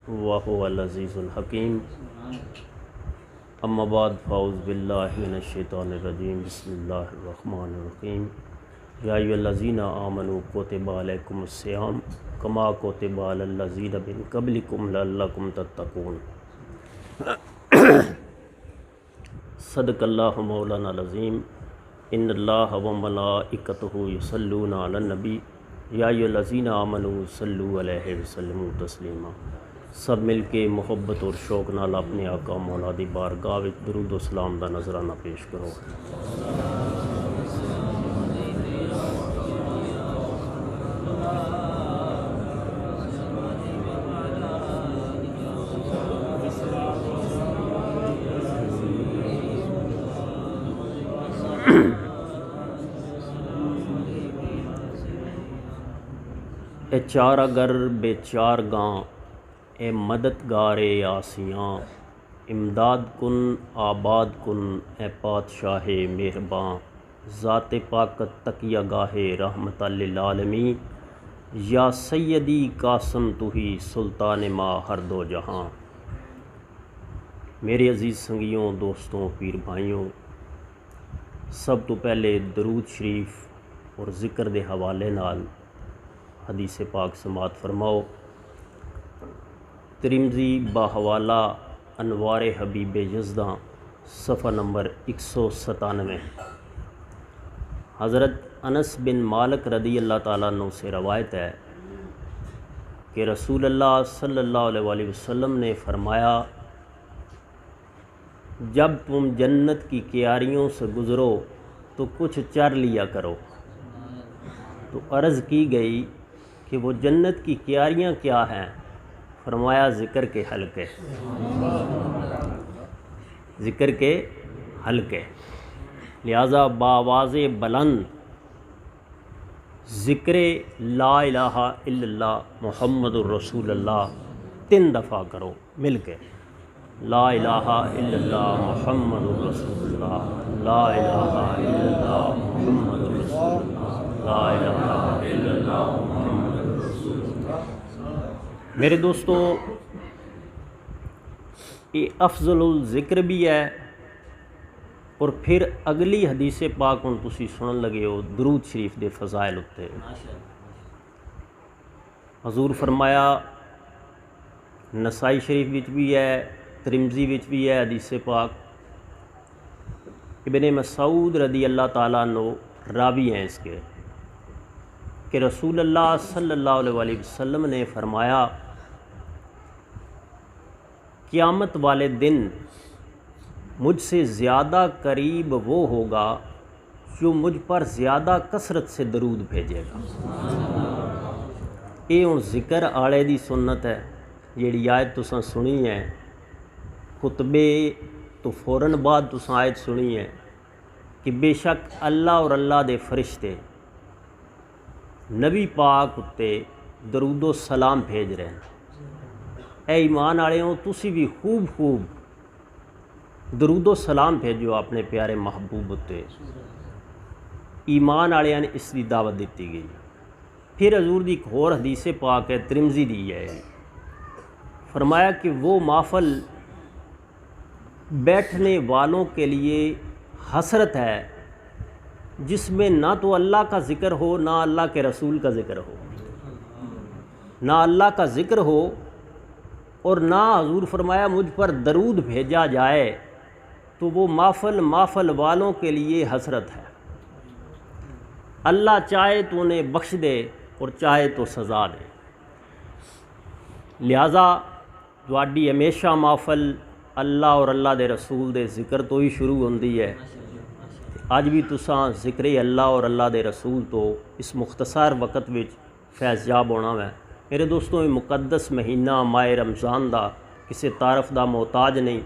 व हुवल अज़ीज़ुल हकीम। अम्मा बाद फ़ाऊज़ बिल्लाहि मिनश शैतानिर रजीम। बिस्मिल्लाहिर रहमानिर रहीम। या अय्युहल्लज़ीना आमनू कुतिबा अलैकुमुस्सियाम कमा कुतिबा अलल्लज़ीना मिन क़ब्लिकुम लअल्लकुम तत्तक़ून। सदक़ल्लाहु मौलानाल अज़ीम। इन्नल्लाह व मलाइकतहु युसल्लूना अलन नबी या अय्युहल्लज़ीना आमनू सल्लू अलैहि व सल्लिमू तस्लीमा। सब मिल के मुहब्बत और शौक नाल अपने आका मौला दी बारगाह विच दरूद व सलाम दा नजराना पेश करो। ए चार अगर बेचार गां ए मददगारे आसियाँ इमदाद कुन आबाद कुन ए पातशाहे मेहरबां ज़ाते पाकत तकिया गाहे रहमतल लिल आलमीन या सैयदी कासम तुही सुल्तान मा हर दो जहां। मेरे अजीज़ संगियों, दोस्तों, पीर भाइयों, सब तो पहले दरूद शरीफ और ज़िक्र दे हवाले नाल हदीस पाक समात फरमाओ। तिरमिज़ी बाहवाला अनवारे हबीब यज़दा सफ़ा नंबर 197। हज़रत अनस बिन मालिक रदी अल्लाह ताला अन्हु से रवायत है कि रसूलुल्लाह सल्लल्लाहु अलैहि वसल्लम ने फरमाया, जब तुम जन्नत की क्यारियों से गुज़रो तो कुछ चर लिया करो। तो अर्ज़ की गई कि वो जन्नत की क्यारियाँ क्या हैं? फरमाया, ज़िक्र के हलके। ज़िक्र के हलके। लिहाजा बावाज़े बुलंद ज़िक्र ला इलाहा इल्लल्लाह मुहम्मदुर रसूलुल्लाह 3 दफ़ा करो मिल के। ला इलाहा इल्लल्लाह मुहम्मदुर रसूलुल्लाह, ला इलाहा इल्लल्लाह मुहम्मदुर रसूलुल्लाह, ला इलाहा इल्लल्लाह मुहम्मदुर रसूलुल्लाह। मेरे दोस्तों, ये अफजलुल ज़िक्र भी है। और फिर अगली हदीस पाक हुण तुसीं सुनन लगे हो दरूद शरीफ दे फज़ाइल उत्ते। हजूर फरमाया, नसाई शरीफ विच भी है, तिरमिज़ी विच भी है हदीस पाक। इब्ने मसूद रदी अल्लाह ताला अन्हु रावी हैं इसके कि रसूलुल्लाह सल्लल्लाहु अलैहि वसल्लम ने फरमाया, क़यामत वाले दिन मुझसे ज़्यादा करीब वो होगा जो मुझ पर ज़्यादा कसरत से दरूद भेजेगा। ये हुण ज़िक्र आले दी सुन्नत है। जिहड़ी आयत तुसां सुनी है खुतबे तो फ़ौरन बाद तुसां आयत सुनी है कि बेशक अल्लाह और अल्लाह दे फरिश्ते नबी पाक उत्ते दरूदो सलाम भेज रहे हैं। ए ईमान वालेओ, तुसी भी खूब खूब दरूदो सलाम भेजो अपने प्यारे महबूब उत्ते। ईमान वालियां ने इसकी दावत दी गई। फिर हजूर दी एक होर हदीस पाक है, तिरमिज़ी दी है। फरमाया कि वो महफ़िल बैठने वालों के लिए हसरत है जिसमें ना तो अल्लाह का ज़िक्र हो, ना अल्लाह के रसूल का ज़िक्र हो। ना अल्लाह का ज़िक्र हो और ना हजूर फरमाया मुझ पर दरूद भेजा जाए, तो वो महफ़िल वालों के लिए हसरत है। अल्लाह चाहे तो उन्हें बख्श दे और चाहे तो सज़ा दे। लिहाजा तुहाडी हमेशा महफ़िल अल्लाह और अल्लाह दे रसूल दे ज़िक्र तो ही शुरू होंदी है। अज भी तुसां ज़िक्र अल्लाह और अल्लाह दे रसूल तो इस मुख्तसर वक़्त विच फैज़याब होना है। मेरे दोस्तों, ये मुक़द्दस महीना माह रमज़ान दा किसी तारफ़ दा मोहताज नहीं।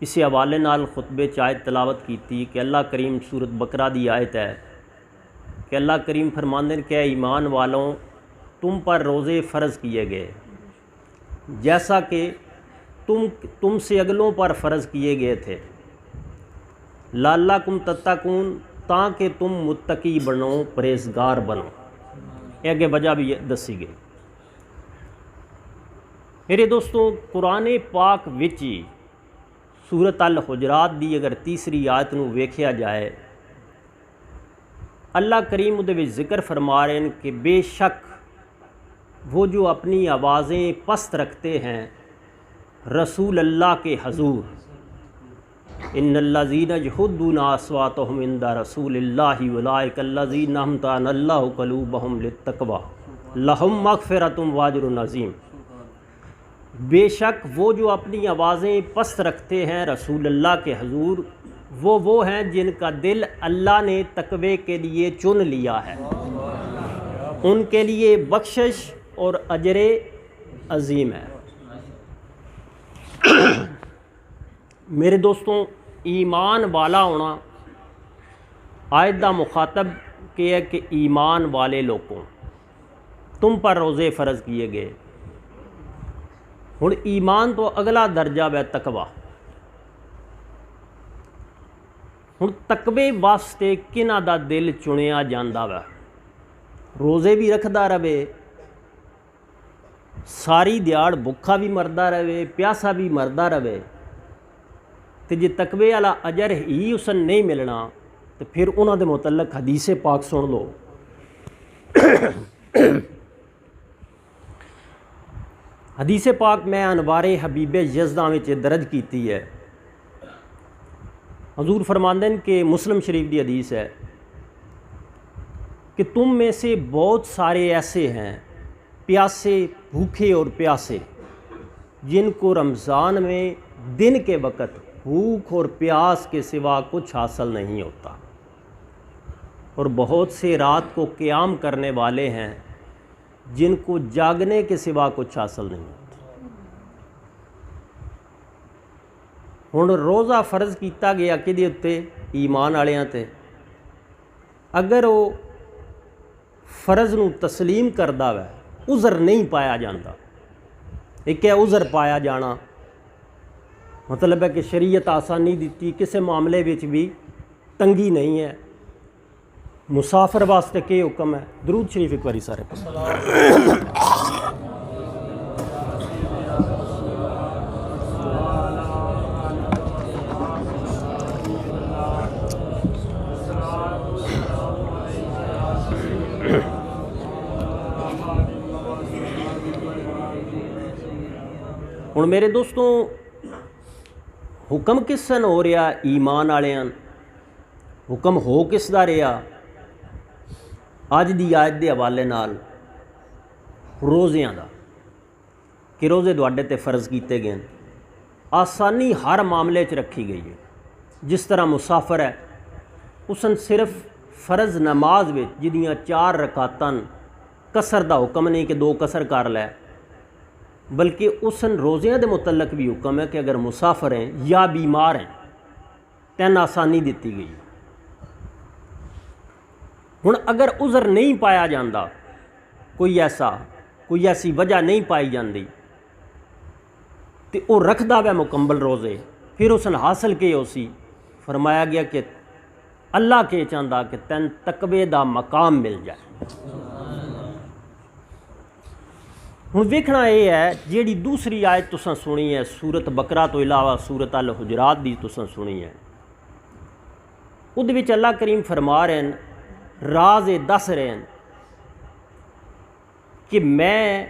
इस हवाले नाल खुतबे च आयत तलावत की कि अल्लाह करीम सूरत बकरा दी आयत है कि अल्लाह करीम फरमाते हैं कि ईमान वालों, तुम पर रोज़े फ़र्ज़ किए गए जैसा कि तुमसे अगलों पर फ़र्ज़ किए गए थे। लअल्लकुम तत्तकून, ताकि तुम मुत्तकी बनो, परहेज़गार बनो। ये आगे वजह भी दसी गई। मेरे दोस्तों, कुरान पाक विच ही सूरत अल हुजरात दी अगर तीसरी आयत नूं वेखिया जाए, अल्लाह करीम उहदे विच जिक्र फरमा रहे हैं कि बेशक वो जो अपनी आवाज़ें पस्त रखते हैं रसूल अल्लाह के हजूर, इन्नल्लज़ीना यहुद्दूना अस्वातहुम इंदा रसूलिल्लाहि उलाइकल्लज़ीना अम्तहनल्लाहु क़ुलूबहुम लित्तक़वा लहुम मग़फ़िरतुम व अज्रुन अज़ीम। बेशक वो जो अपनी आवाज़ें पस्त रखते हैं रसूल अल्लाह के हजूर, वो हैं जिनका दिल अल्लाह ने तकवे के लिए चुन लिया है, उनके लिए बख्शिश और अजर अज़ीम है। मेरे दोस्तों, ईमान वाला होना आयत दा मुखातब के है कि ईमान वाले लोगों तुम पर रोज़े फ़र्ज़ किए गए। हुण ईमान तो अगला दर्जा वै तकवा। हुण तकवे वास्ते किन्हां दा दिल चुनिया जांदा वै? रोज़े भी रखदा रहे, सारी दिहाड़ भुखा भी मरदा रहे, प्यासा भी मरदा रहे, तो जे तकवे वाला अजर ही उसन नहीं मिलना तो फिर उन्हां दे मुतल्लक हदीसे पाक सुन लो। हदीसे पाक मैं अनवारे हबीबे यज़दा में दर्ज की है। हजूर फरमांदे हैं कि मुस्लिम शरीफ की हदीस है कि तुम में से बहुत सारे ऐसे हैं प्यासे, भूखे और प्यासे, जिनको रमज़ान में दिन के वक़्त भूख और प्यास के सिवा कुछ हासिल नहीं होता, और बहुत से रात को क़याम करने वाले हैं जिनको जागने के सिवा कुछ हासिल नहीं होता। हुण रोज़ा फ़र्ज़ किया गया किहदे उत्ते? ईमान वालियां ते। अगर वो फ़र्ज़ नूं तस्लीम करदा वै, उज़र नहीं पाया जाता। एक है उज़र पाया जाना, मतलब है कि शरीयत आसानी दी, किसी मामले विच भी तंगी नहीं है। मुसाफिर वास्ते के हुक्म है? दरूद शरीफ एक बारी सारे हुण मेरे दोस्तों, हुक्म किस सन हो रहा? ईमान वालियां। हुक्म हो किस दा रहा? अज दी आयत के हवाले नाल रोज़ियां दा, कि रोज़े तुहाडे ते फ़र्ज़ किए गए। आसानी हर मामले च रखी गई है। जिस तरह मुसाफिर है, उसन सिर्फ फ़र्ज़ नमाज में जिदियाँ 4 रकातां कसर दा हुक्म नहीं कि 2 कसर कर लै, बल्कि उसन रोज़ियां दे मुतल्लक भी हुक्म है कि अगर मुसाफिर हैं या बीमार हैं तैन आसानी दी गई। हुण अगर उज़र नहीं पाया जाता, कोई ऐसी वजह नहीं पाई जाती, तो वह रखदा वै मुकम्मल रोज़े, फिर उसन हासिल के उसी फरमाया गया कि अल्लाह के चाहता कि तैन तकवे दा मकाम मिल जाए। हुण वेखना यह है, जिहड़ी दूसरी आयत तुसां सुनी है सूरत बकरा तो इलावा सूरत अल हुजरात दी तुसां सुनी है, उहदे विच अल्लाह करीम फरमा रहे हैं, राज ये दस रहे हैं कि मैं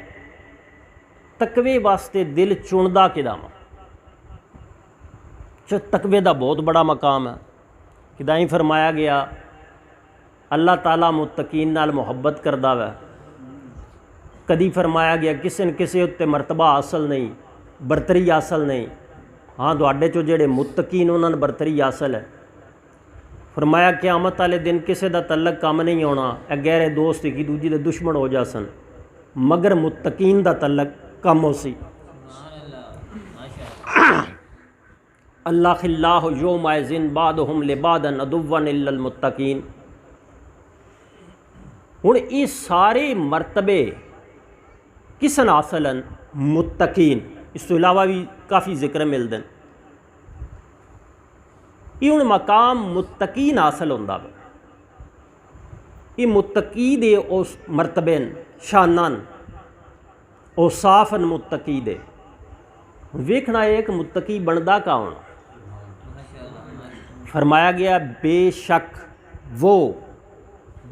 तकवे वास्ते दिल चुनदा किदा वां। तकवे दा बहुत बड़ा मकाम है। किदां फरमाया गया, अल्लाह ताला मुत्तकीन नाल मुहब्बत करदा वै। कदी फरमाया गया किसी न किसी उत्ते मरतबा हासिल नहीं, बरतरी हासिल नहीं। हाँ, तुहाडे चो जिहड़े मुत्तकीन उन्हां नूं बरतरी हासिल है। फरमाया क़यामत वाले दिन किसी का तलक काम नहीं आना, गहरे दोस्त एक दूजे के दुश्मन हो जा सन, मगर मुत्तकीन का तलक कम हो सी। अल्लाह खिल्लाह यौमइज़िन बादहुम लिबादन अदुव्वन इल्लल मुत्तकीन। हुण ये सारे मरतबे किसन हासिल मुत्तकीन, इस तो इलावा भी काफ़ी जिक्र मिलते हैं। ये हुण मकाम मुत्तकीन हासिल होंदा वा। ये मुत्तकी दे उस मरतबे शानान औसाफन मुत्तकी दे। वेखना एक मुत्तकी बनदा कौन? फरमाया गया बेशक वो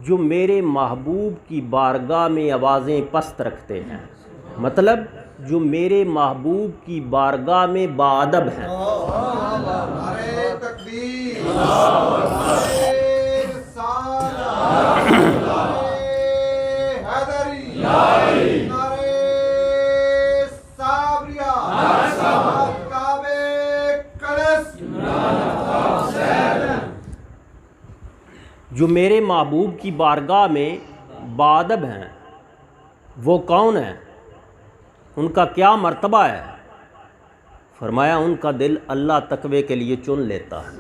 जो मेरे महबूब की बारगाह में आवाज़ें पस्त रखते हैं, मतलब जो मेरे महबूब की बारगाह में बाअदब हैं। जो मेरे महबूब की बारगाह में बाअदब हैं वो कौन है? उनका क्या मर्तबा है? फरमाया उनका दिल अल्लाह तकवे के लिए चुन लेता है।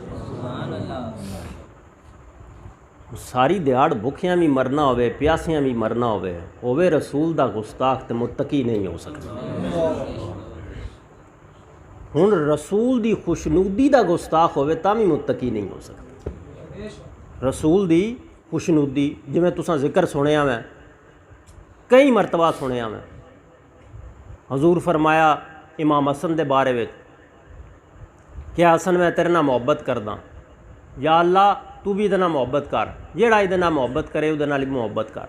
सारी दिहाड़ भुखियां भी मरना होवे, प्यासियां भी मरना होवे रसूल दा गुस्ताख ते मुत्तकी नहीं हो सकता। हुण रसूल दी खुशनूदी दा गुस्ताख होवे तां भी मुत्तकी नहीं हो सकता। रसूल दी खुशनूदी जिवें तुसां जिक्र सुनिया मैं, कई मरतबा सुनिया मैं। हजूर फरमाया इमाम हसन दे बारे में कि हसन मैं तेरे नाल मुहब्बत करदा, या अल्लाह तू भी इहदे नाल मुहब्बत कर, जेड़ा इहदे नाल मुहब्बत करे उहदे नाल मुहब्बत कर।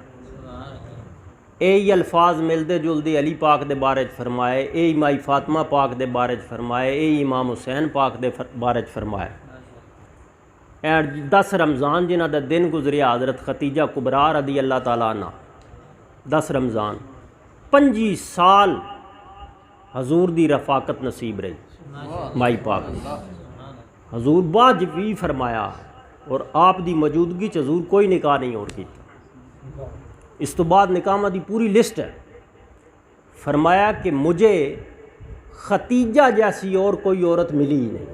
यही अल्फाज मिलते जुलते अली पाक दे बारे च फरमाए, यही माई फातिमा पाक दे बारे च फरमाए, यही इमाम हुसैन पाक दे बारे च फरमाए। 10 रमज़ान जिन्हां दा दिन गुजरिया हज़रत खतीजा कुबरा रदी अल्लाह ताला अन्हा, 10 रमज़ान 25 साल हजूर दी रफाकत नसीब रही माई पाक ने। हजूर बाद भी फरमाया और आप दी मौजूदगी च हजूर कोई निकाह नहीं और की। इस तो बाद निकाह दी पूरी लिस्ट है। फरमाया कि मुझे खतीजा जैसी और कोई औरत मिली ही नहीं।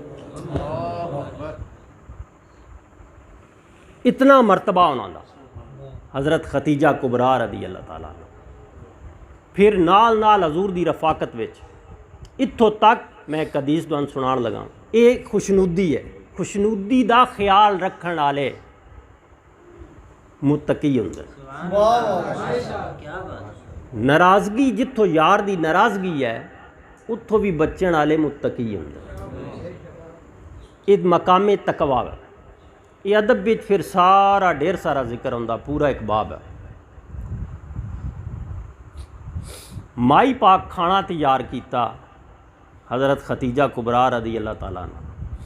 इतना मर्तबा उन्होंने हज़रत खतीजा कुबरा रदी अल्लाह ताला। फिर नाल नाल हजूर दी रफाकत विच इत्थों तक मैं एक हदीस तुहानूं सुनाण लगा। ये खुशनूदी है, खुशनूदी दा ख्याल रखण वाले मुत्तकी हुंदे। नाराज़गी जिथों यार दी नाराज़गी है उत्थों भी बचण वाले मुत्तकी हुंदे। ये मकामे तकवा है। ये अदब विच फिर सारा ढेर सारा जिक्र होंदा, पूरा एक बाब है। माई पाक खाना तैयार किया हज़रत खतीजा कुबरा रदी अल्लाह ताला ने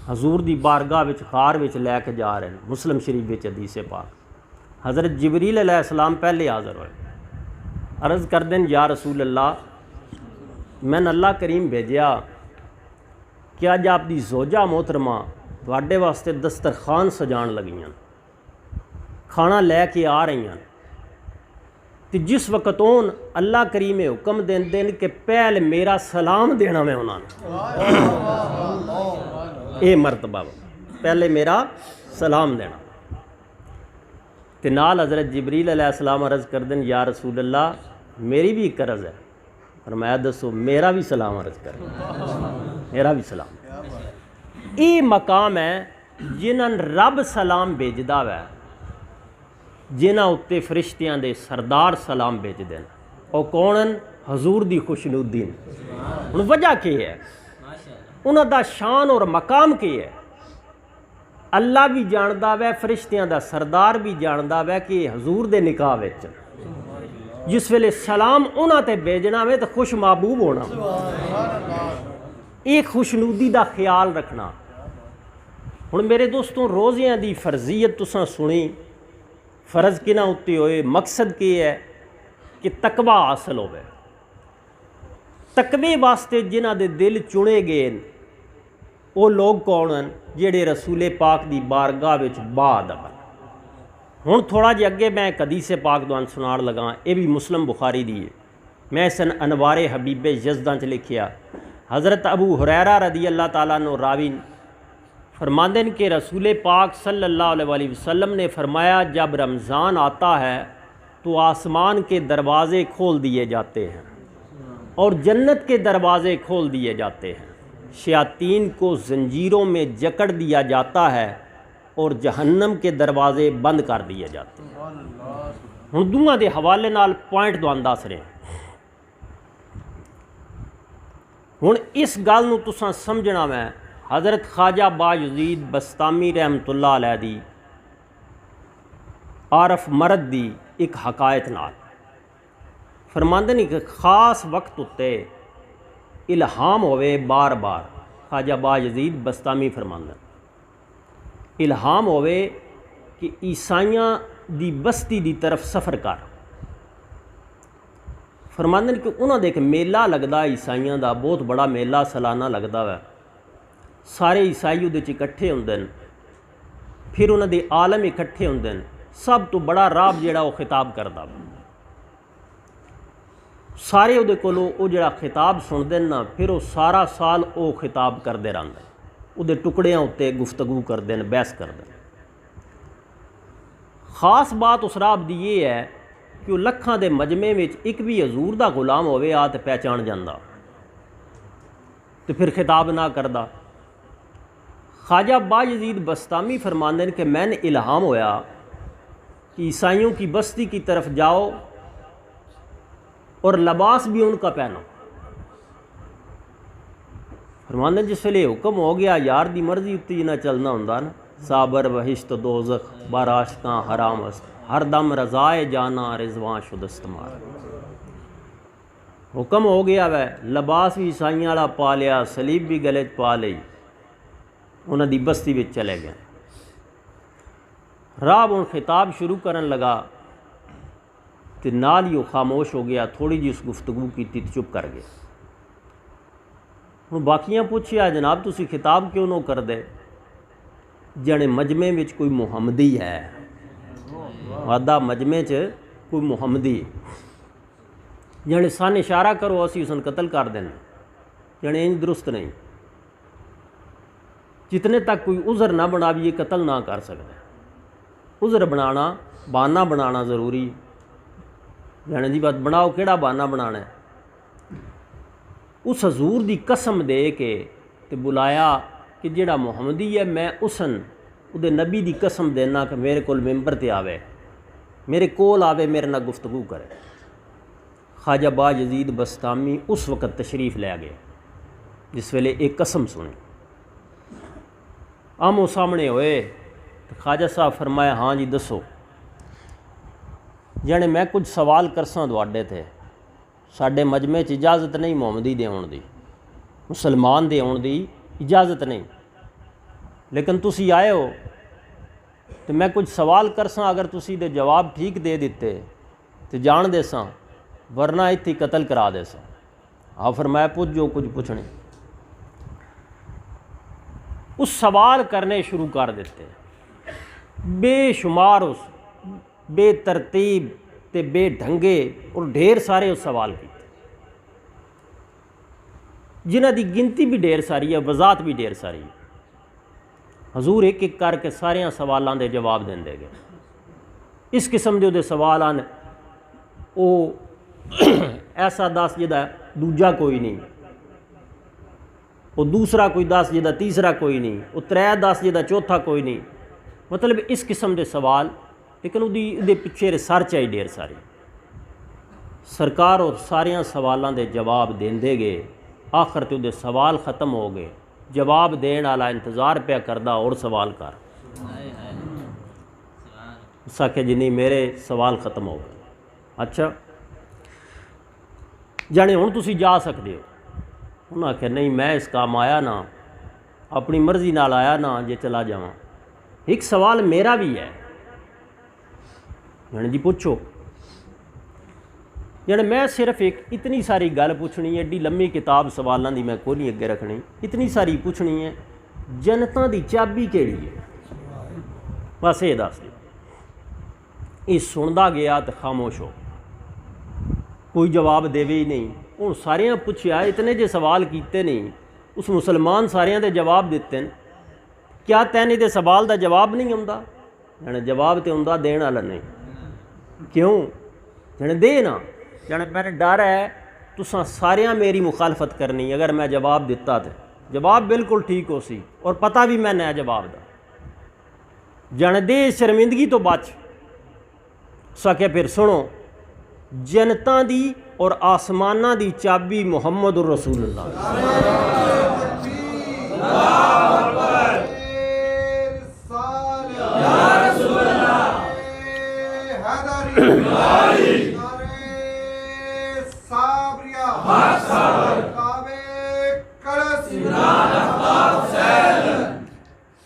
हजूर दी बारगाह विच खार विच लैके जा रहे हैं। मुस्लिम शरीफ विच हदीस पाक हज़रत जिबरील अलैहिस्सलाम पहले हाज़र होए, अर्ज़ कर दें या रसूल अल्लाह, मैंने अल्लाह करीम भेजा कि अज आपकी जोजा मोहतरमा तुहाडे वास्ते दस्तरखान सजाण लगियां, खाना लैके आ रही हैं। तो जिस वक्त ओन अल्लाह करीम हुक्म देंदे कि पहल मेरा सलाम देना मैं उन्होंने, ये मरतबा पहले मेरा सलाम देना। तो नाल हज़रत जिबरील अलैहिस्सलाम अर्ज़ कर दें या रसूल अल्लाह, मेरी भी एक अर्ज़ है। फरमाया दसो, मेरा भी सलाम अर्ज़ कर, मेरा भी सलाम। ये मकाम है जिन्हां रब सलाम भेजदा वै, जिन्हां उत्ते फरिश्तियां दे सरदार सलाम भेजदे हैं। और कौन? हजूर दी खुशनूदी। हुण वजह की है? उन्हां दा शान और मकाम की है? अल्लाह भी जानदा वै, फरिश्तियां दा सरदार भी जानदा वै कि हजूर दे निकाह विच जिस वेले सलाम उन्हां ते भेजना वे तो खुश महबूब होना। एक खुशनूदी दा ख्याल रखना। हुण मेरे दोस्तों, रोज़ियां दी फर्जियत तुसां सुनी, फ़र्ज किना उत्ते होए, मकसद की है कि तकवा हासिल होवे। तकवे वास्ते जिन्हां दे दिल चुने गए वो लोग कौन हैं? जेड़े रसूले पाक दी बारगाह विच बाअदब हैं। हुण थोड़ा जिहा अगे मैं एक हदीस पाक तुहानूं सुनाण लगा, ये भी मुस्लिम बुखारी दी है। मैं इस अनवारे हबीबे यज़दा च लिखिया, हज़रत अबू हुरैरा रदी अल्लाह ताला अन्हु रावी फरमाते हैं कि रसूल पाक सल्लल्लाहु अलैहि वसल्लम ने फरमाया, जब रमज़ान आता है तो आसमान के दरवाज़े खोल दिए जाते हैं और जन्नत के दरवाज़े खोल दिए जाते हैं। शयातीन को जंजीरों में जकड़ दिया जाता है और जहन्नम के दरवाज़े बंद कर दिए जाते हैं। हुण दूआं दे हवाले नाल पॉइंट तुहानूं दस रहे हैं। हुण इस गल नूं तुसां समझना मैं हज़रत ख्वाजा बायज़ीद बस्तामी रहमतुल्लाह अलैह दी आरफ मरद दी एक हकायत नाल फरमांदे ने कि खास वक्त उत्ते इल्हाम होवे बार बार। ख्वाजा बायज़ीद बस्तामी फरमांदे इल्हाम होवे कि ईसाइयां दी बस्ती दी तरफ सफ़र कर। फरमांदे कि उन्होंने एक मेला लगता ईसाइयों का, बहुत बड़ा मेला सालाना लगता वै। सारे ईसाई उहदे च इकट्ठे होंदे न, फिर उन्होंने आलम इकट्ठे होंदे न। सब तो बड़ा राब जिहड़ा वो खिताब करता, सारे उहदे कोलों वो जिहड़ा खिताब सुनते ना, फिर वो सारा साल वो खिताब करते रहंदे, उहदे टुकड़ियां उत्ते गुफ्तगू करते हैं, बहस करते हैं। खास बात उस राब की ये है कि वह लखां दे मजमे में एक भी हजूर का गुलाम होवे आ तो पहचान जाता, तो फिर खिताब ना करता। ख्वाजा बायज़ीद बस्तामी फरमाते हैं कि मैंने इल्हाम होया कि ईसाइयों की बस्ती की तरफ जाओ और लिबास भी उनका पहनो। फरमाते जिस वे हुक्म हो गया यार दी मर्जी उत्ते जिन्ना चलना होंदा ना, साबर बहिश्त दोज़ख बाराशका हराम अस्त, हर दम रज़ाए जाना रिजवां शुदस्तमार। हुक्म हो गया वै, लिबास भी ईसाइयां वाला पा लिया, सलीब भी गले च पा लई, उन्हां दी बस्ती विच चले गए। राब हुण खिताब शुरू करन लगा तो नाल ही खामोश हो गया। थोड़ी जी उस गुफ्तगू की तो चुप कर गया। हुण बाकियां पूछया जनाब तुसी खिताब क्यों नो कर दे? जने मजमे में कोई मुहम्मदी है, वादा मजमे च कोई मुहम्मदी जने सन इशारा करो असी उसन कतल कर देना, जने इंज दुरुस्त नहीं। जितने तक कोई उज़र ना बनाविए कतल ना कर सकता। उज़र बनाना बहाना बनाना ज़रूरी। जाने जी बात बनाओ केड़ा बहाना बनाना है। उस हजूर की कसम दे के ते बुलाया कि जेड़ा मुहम्मदी है मैं उसन उहदे नबी की कसम देना कि मेरे कोल मिंबर ते आवे, मेरे कोल आवे, मेरे नाल गुफ्तगू करे। ख्वाजा बायज़ीद बस्तामी उस वक़्त तशरीफ़ लै गए जिस वेले एक कसम सुनी। आमो सामने होए तो ख्वाजा साहब फरमाया हाँ जी दसो। जाने मैं कुछ सवाल करसा तुहाडे ते, साडे मजमे च इजाज़त नहीं मुहम्मदी दे आउण दी, मुसलमान दे आउण दी इजाज़त नहीं, लेकिन तुसी आए हो तो मैं कुछ सवाल करसा, अगर तुसी दे जवाब ठीक दे दिते तो जान देसा, वरना इत्थे कतल करा देसा। हाँ फरमाया पुछ जो कुछ पुछने। उस सवाल करने शुरू कर देते, बेशुमार उस बेतरतीब ते बेढंगे और ढेर सारे उस सवाल किए, जिन्हां दी गिनती भी ढेर सारी है, वजात भी ढेर सारी है। हजूर एक एक करके सारिया सवालों के जवाब देंदे गए। इस किस्म के उहदे सवाल आन, वो ऐसा दस जिहदा दूजा कोई नहीं, वो दूसरा कोई दस जिहदा तीसरा कोई नहीं, वो त्रै दस जिहदा चौथा कोई नहीं। मतलब इस किस्म के सवाल, लेकिन उहदे पिछे रिसर्च आई ढेर सारी। सरकार और सारिया सवालों के जवाब देंदे गए। आखिर तो उहदे सवाल ख़त्म हो गए। जवाब देने वाला इंतज़ार पे करदा और सवाल कर। उस आखे जी नहीं मेरे सवाल ख़त्म हो गए। अच्छा जाने हुण तुसी जा सकते हो। उन्हें आख्या नहीं मैं इस काम आया ना, अपनी मर्जी नाल आया ना, जे चला जावां। एक सवाल मेरा भी है। जाने जी पूछो। जाने मैं सिर्फ एक इतनी सारी गल पूछनी है, एड्डी लम्मी किताब सवालों की मैं कोई नहीं अगे रखनी, इतनी सारी पूछनी है, जनता की चाबी केड़ी है, बस ये दस दो। ये सुनता गया तो खामोश हो, कोई जवाब देवे ही नहीं। हूँ सारिया पूछया, इतने जे सवाल किए नहीं, उस मुसलमान सारिया के जवाब दिते हैं, क्या तैन ये सवाल का जवाब नहीं आता? जाने जवाब तो आता, देने वाला नहीं। क्यों? जाने दे ना। जाने मैंने डर है तुसां सारिया मेरी मुखालफत करनी, अगर मैं जवाब दिता तो जवाब बिल्कुल ठीक हो सी और पता भी मैंने है जवाब का। जाने दे शर्मिंदगी तो बच सके। फिर सुनो, जन्नतां दी और आसमानां दी चाबी मुहम्मद रसूलुल्लाह।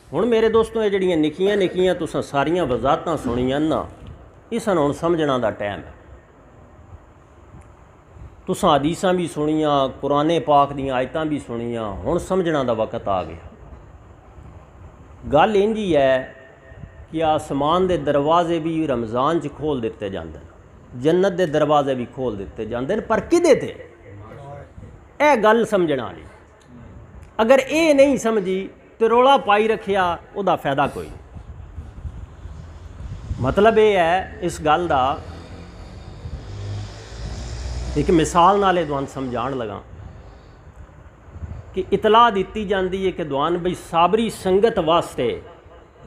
हुण मेरे दोस्तों, ये जड़ियां निक्कियां निक्कियां तुसां सारियां वजाहतां सुनियां ना, इसन हुण समझना दा टाइम है। तुसां हदीसां भी सुनियां, कुराने पाक दीयां आयतां भी सुनियां, हुण समझना दा वक्त आ गया। गल इंज ही है कि आसमान दे दरवाजे भी रमज़ान च खोल दिते जांदे न, जन्नत दे दरवाजे भी खोल दिते जांदे न, पर किदे ते? यह गल समझना नहीं। अगर ये नहीं समझी तो रौला पाई रखिया, उहदा फायदा कोई नहीं। मतलब ये है इस गल का, एक मिसाल नाले दुआन समझाण लगा कि इतला दी जाती है कि दुआन बई साबरी संगत वास्ते,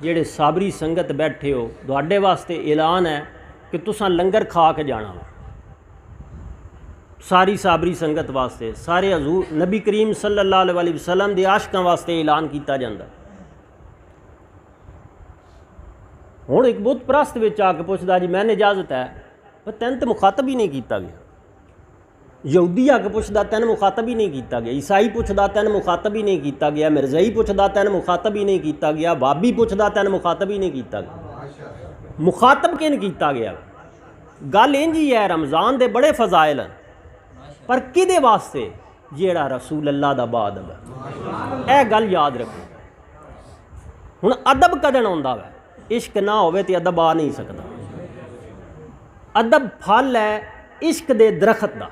जेड़े साबरी संगत बैठे हो, तुहाडे वास्ते ऐलान है कि तुसां लंगर खा के जाना वा। सारी साबरी संगत वास्ते, सारे हजूर नबी करीम सल्लल्लाहु अलैहि वसल्लम दे आशिकां वास्ते ऐलान किया जाता। हुण एक बुत परस्त विच आके पुछदा, जी मैंने इजाजत है, पर तैन तो मुखातब ही नहीं किया गया। यहूदी आके पुछदा, तैन मुखातब ही नहीं किया गया। ईसाई पुछदा, तैन मुखातब ही नहीं किया गया। मिर्ज़ई पुछदा, तैन मुखातब ही नहीं किया गया। बाबी पुछदा, तैन मुखातब ही नहीं किया गया। मुखातब किन किया गया? गल इंज ही है, रमज़ान दे बड़े फजाइल हैं, पर किदे वास्ते? जेड़ा रसूल अल्लाह दा बादब है। यह गल याद रखो। हुण अदब कदन आउंदा वै, इश्क ना होवे ते अदब आ नहीं सकता। अदब फल है इश्क दे दरखत दा,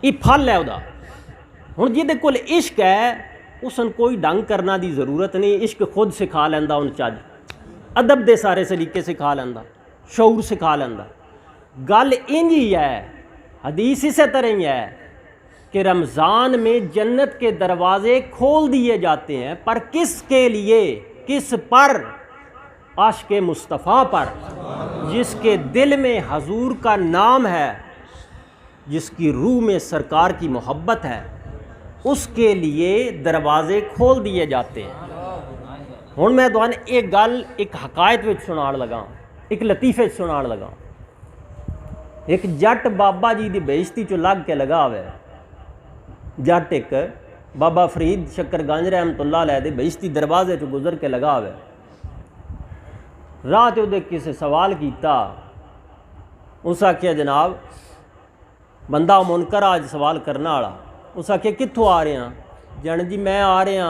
ये फल है उहदा। हुण जिहदे कोल इश्क है उसन कोई ढंग करना दी ज़रूरत नहीं, इश्क खुद सिखा लैंदा, उन चज अदब दे सारे सलीके सिखा लैंदा, शऊर सिखा लैंदा। गल इंज ही है, हदीस इस तरह ही है कि रमज़ान में जन्नत के दरवाजे खोल दिए जाते हैं, पर किसके लिए? किस पर? आशिक़े मुस्तफ़ा पर, जिसके दिल में हजूर का नाम है, जिसकी रूह में सरकार की मोहब्बत है, उसके लिए दरवाजे खोल दिए जाते हैं। हुण मैं तुहानूं एक गल एक हकायत विच सुनाण लगा, एक लतीफे सुनाण लगा। एक जट बाबा जी की बेइज्जती चो लग के लगा हुआ है। जट एक बाबा फरीद शक्करगंज रहमतुल्लाह अलैह दे बेइज्जती दरवाजे चो गुजर के लगा हुआ है। राह ते उहदे किसी सवाल किया, उस आख्या जनाब बंदा मुनकर आज सवाल करने वाला। उस आख्या कित्थों आ रहे हैं? जन जी मैं आ रहा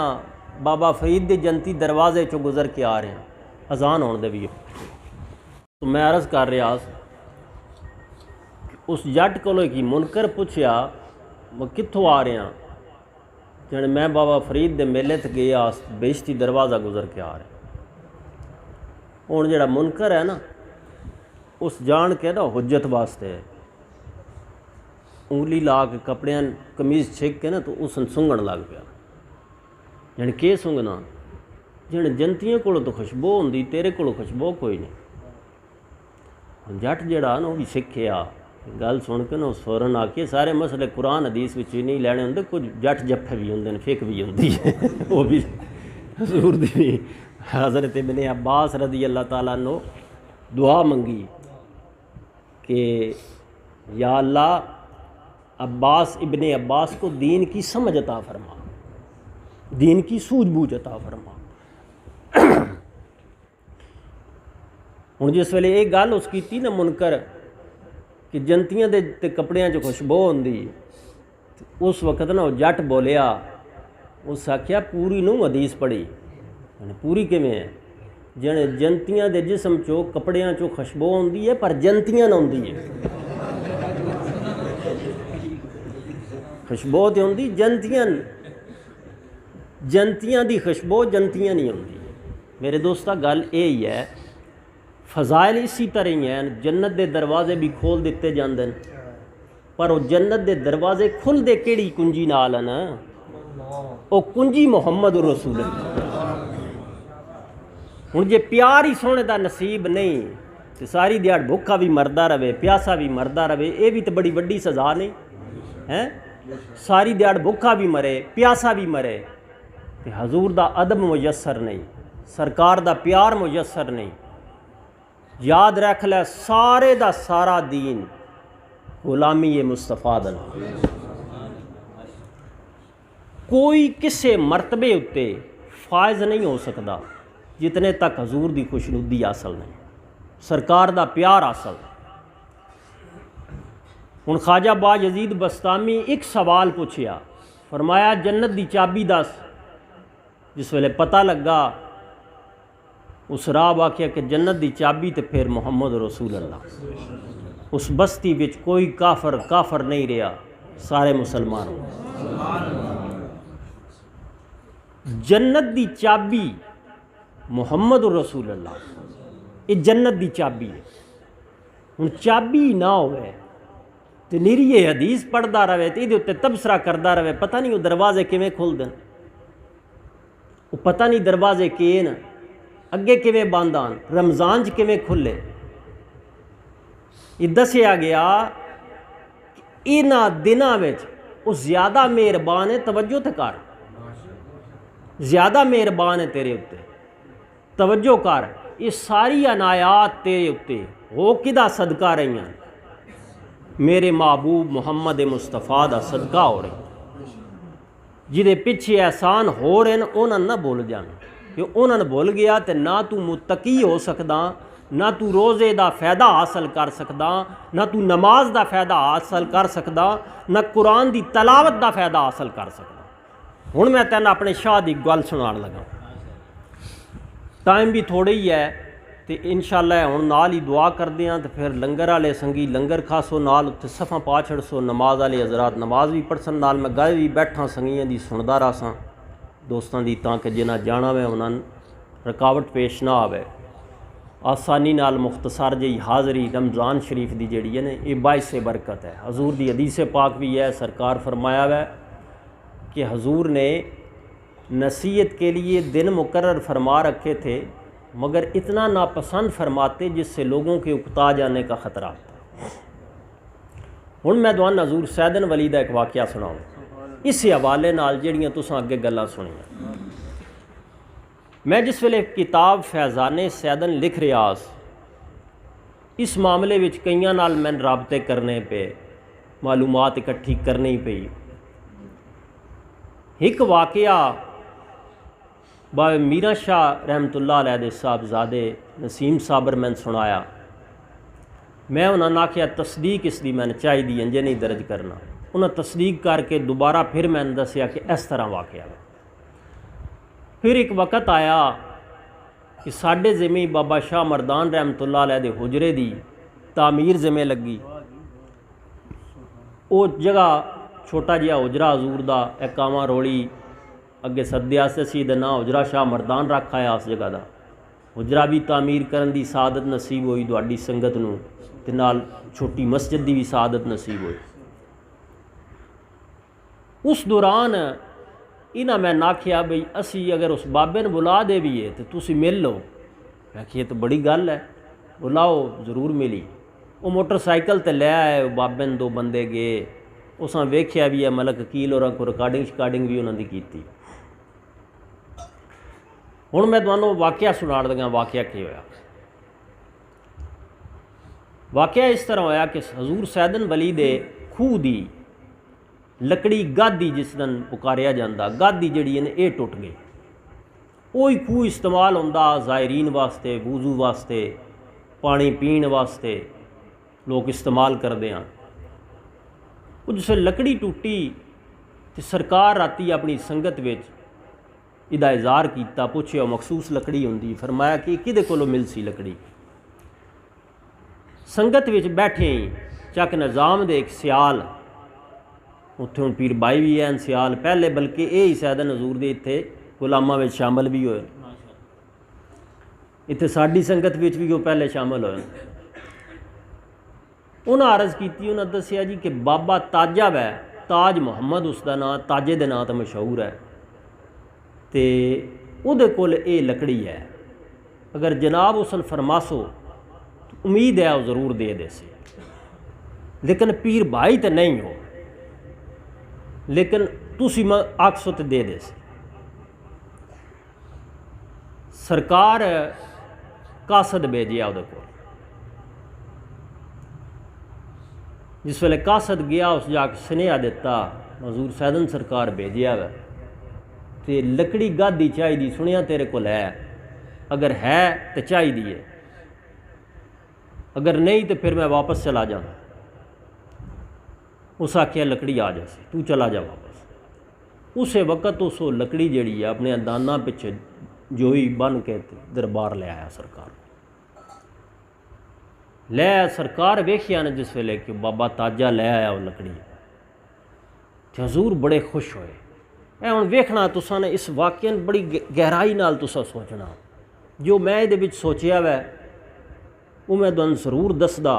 बाबा फरीद के जनती दरवाजे चो गुजर के आ रहा, अजान होने दे भी। तो मैं अर्ज़ कर रहा, उस जट को कि मुनकर पूछया वो कित्थों आ रहे हैं? जन मैं बाबा फरीद के मेले ते गया, बेइज्जती दरवाज़ा गुजर के आ रहा। हुण जिहड़ा मुनकर है ना, उस जान के ना हुज्जत वास्ते उंगली ला के कपड़ियां कमीज़ छिक के ना तो उसन सूंघण लग पिया। जन के सूंघना? जन जनतियां कोलों तो खुशबू होंदी, तेरे कोलों खुशबू कोई नहीं। जट जिहड़ा ना वो भी सिक्ख्या, गल सुन के ना उस फौरन आके सारे मसले कुरान हदीस विच नहीं लैने होंदे, कुछ जट जफ्फे भी होंदे, फिक भी होंदी है। वो भी हजूर दी हज़रत इब्ने अब्बास रज़ी अल्लाह ताला अन्हु दुआ मंगी कि या अल्लाह अब्बास इब्ने अब्बास को दीन की समझ अता फरमा, दीन की सूझबूझ अता फरमा। हुण जिस वेले ये गल उस कीती ना मुनकर कि जनतियां दे कपड़ियां च खुशबू होंदी, उस वक्त ना जट बोलिया, उस आख्या पूरी नूं हदीस पढ़ी। पूरी किवें है? जने जनतियां दे जिस्म चो कपड़ियां चो खुशबू होंदी है, पर जनतियां ना होंदी है। खुशबू तो होंदी जनतियां दी खुशबू जनतियां नहीं होंदी। मेरे दोस्ता गल यही है, फजाइल इसी तरह ही हैं। जन्नत के दरवाजे भी खोल दिते जाते हैं, पर वो जन्नत के दरवाजे खुलते किहड़ी कुंजी नाल हैं? वो कुंजी मुहम्मद रसूलुल्लाह। हुण जे प्यार ही सोने का नसीब नहीं तो सारी दिहाड़ भुखा भी मरदा रहे, प्यासा भी मरदा रहे, ये भी तो बड़ी वड्डी सज़ा नहीं है। सारी दिहाड़ भुखा भी मरे, प्यासा भी मरे, तो हजूर दा अदब मुयसर नहीं, सरकार दा प्यार मुयसर नहीं। याद रख लै, सारे दा सारा दीन गुलामी है मुस्तफा दा। कोई किसी मरतबे उत्ते फायज नहीं हो सकता जितने तक हजूर दी खुशनुदी हासल नहीं, सरकार दा प्यार हासल। हुण ख्वाजा बा यजीद बस्तामी एक सवाल पूछया, फरमाया जन्नत दी चाबी दस। जिस वेले पता लगा उस राह आख्या कि जन्नत दी चाबी तो फिर मुहम्मद रसूल अल्लाह। उस बस्ती विच कोई काफर नहीं रहा, सारे मुसलमान हो। जन्नत दी चाबी मुहम्मद रसूल अल्लाह, ये जन्नत दी चाबी है। हुण चाबी ना होवे तो निरीए हदीस पढ़ता रहे तो ये उत्ते तबसरा करता रहे, पता नहीं वो दरवाजे किवें खुलदे, वो पता नहीं दरवाजे के न अगे किवें बंद आन, रमज़ान च किवें खुले। ये दसिया गया कि इन्हां दिनां विच वो ज़्यादा मेहरबान है, तवज्जो ते कर, ज़्यादा मेहरबान है तेरे उत्ते, तवज्जो कर। ये सारी अनायात तेरे उत्ते हो किदा सदका रही हैं, मेरे महबूब मुहम्मद मुस्तफ़ा दा सदका हो रही। जिदे पिछे एहसान हो रहे हैं उन्होंने ना भुल जान, कि उन्होंने भुल गया तो ना तू मुत्तकी हो सकदा, ना तू रोज़े दा फ़ायदा हासिल कर सकदा, ना तू नमाज दा फ़ायदा हासिल कर सकदा, ना कुरान दी तलावत दा फ़ायदा हासिल कर सकदा। हुण मैं तैन अपने शाह दी गल सुनान लगा, टाइम भी थोड़ी ही है तो इंशाअल्लाह हुण नाल ही दुआ करदे हां, तो फिर लंगर वाले संगी लंगर खासो, नाल उत्थे सफ़ा पा छड़सो, नमाज वाले हज़रात नमाज भी पढ़सन, नाल मैं गल भी बैठा संगियां दी सुनदा रहां दोस्तों दी, तां कि जिन्हां जाना मैं उन्हां रुकावट पेश ना आवे। आसानी नाल मुख्तसर जी हाज़री रमज़ान शरीफ दी जिहड़ी है ना, ये बाइस बरकत है। हजूर दी हदीस पाक भी है, सरकार फरमाया है कि हजूर ने नसीहत के लिए दिन मुकर्रर फरमा रखे थे, मगर इतना नापसंद फरमाते जिससे लोगों के उकता जाने का ख़तरा था। हुण मैं तुहानूं हजूर सैदन वली दा एक वाक़या सुनाऊँ, इस हवाले नाल जिहड़ियां तुसां अगे गल्लां सुनियां। मैं जिस वेले किताब फैज़ाने सैदन लिख रहा, इस मामले विच कईयां नाल मैं राबते करने पे, मालूमात इकट्ठी करनी पई। एक वाक़या बाबे मीरा शाह रहमतुल्लाह अलैह दे साहबजादे नसीम साबर मैंने सुनाया। मैं उन्होंने आख्या तस्दीक इसकी मैंने चाहिए, अंजे नहीं दर्ज करना। उन्हें तस्दीक करके दोबारा फिर मैंने दसिया कि इस तरह वाक़या है। फिर एक वक़्त आया कि साढ़े ज़िम्मे बाबा शाह मरदान रहमतुल्लाह अलैह दे हुजरे दी तामीर ज़िम्मे लगी। वो जगह छोटा जिहा हुजरा हजूर दा एकावां रोली अगे सद्या सी ना हुजरा शाह मरदान रख आया। उस जगह का हुजरा भी तामीर करन दी सादत नसीब हुई तुहाडी संगत नूं, ते नाल छोटी मस्जिद की भी सादत नसीब हुई। उस दौरान इन्हां मैं आख्या बई असी अगर उस बाबे ने बुला दे भी है तो तुसी मिल लो। मैं आखिए तो बड़ी गल है, बुलाओ, ज़रूर मिली। वो मोटरसाइकिल ते लै आए, बाबे ने दो बंदे गए, उसां वेख्या भी है, मलक वकील होरां को रिकार्डिंग भी उन्होंने की। हुण मैं तुहानूं वाक़या सुनाण लगा। वाक़या की होया? वाक़या इस तरह होया कि हजूर सैदन वली दे खूह दी लकड़ी गादी जिस दिन पुकारिया जाता, गादी जिहड़ी है ये टुट गई। वही खूह इस्तेमाल होंदा ज़ायरीन वास्ते, वूजू वास्ते, पानी पीण वास्ते लोग इस्तेमाल करते हैं। वो जिस लकड़ी टुटी तो सरकार राती अपनी संगत विच इहदा इज़हार किया, पुछया मखसूस लकड़ी होंदी, फरमाया कि किहदे कोलों मिल सी लकड़ी। संगत विच बैठे ही चक निज़ाम दे एक सियाल, उत्थे हुण पीर बाई भी हैं सियाल पहले, बल्कि ये ही सैदन हजूर दे इत्थे गुलामां विच शामिल भी होए, इत्थे साडी संगत विच भी वो पहले शामिल होए। उन्हें अर्ज़ की, उन्हें दसिया जी कि बाबा ताजा वै, ताज मुहम्मद उसका नाम, ताजे दे नाम तो मशहूर है, तो उहदे कोल ये लकड़ी है, अगर जनाब उसन फरमासो तो उम्मीद है वो ज़रूर दे दे सी, लेकिन पीर भाई तो नहीं हो, लेकिन तुसी आखसो तो दे दे सी। सरकार कासद भेजिया वो को, जिस वेले कासद गया उस जाके सुनेहा दिता हजूर सैदन सरकार भेजिया वै ते लकड़ी गादी चाहिए, सुनिया तेरे को है, अगर है तो चाहिए, अगर नहीं तो फिर मैं वापस चला जाऊँ। उस आख्या लकड़ी आ जासी, तू चला जा वापस। उस वक्त उस लकड़ी जड़ी है अपने दाना पिछे जोई बन के दरबार ले आया सरकार ले आया। सरकार वेखिया न जिस वेले कि बाबा ताजा ले आया वो लकड़ी, तो हजूर बड़े खुश होए। ए हुण वेखना तुसां ने इस वाक्य बड़ी गहराई नाल तुसां सोचना, जो मैं ये विच सोचिया वै वो मैं तुहानूं जरूर दसदा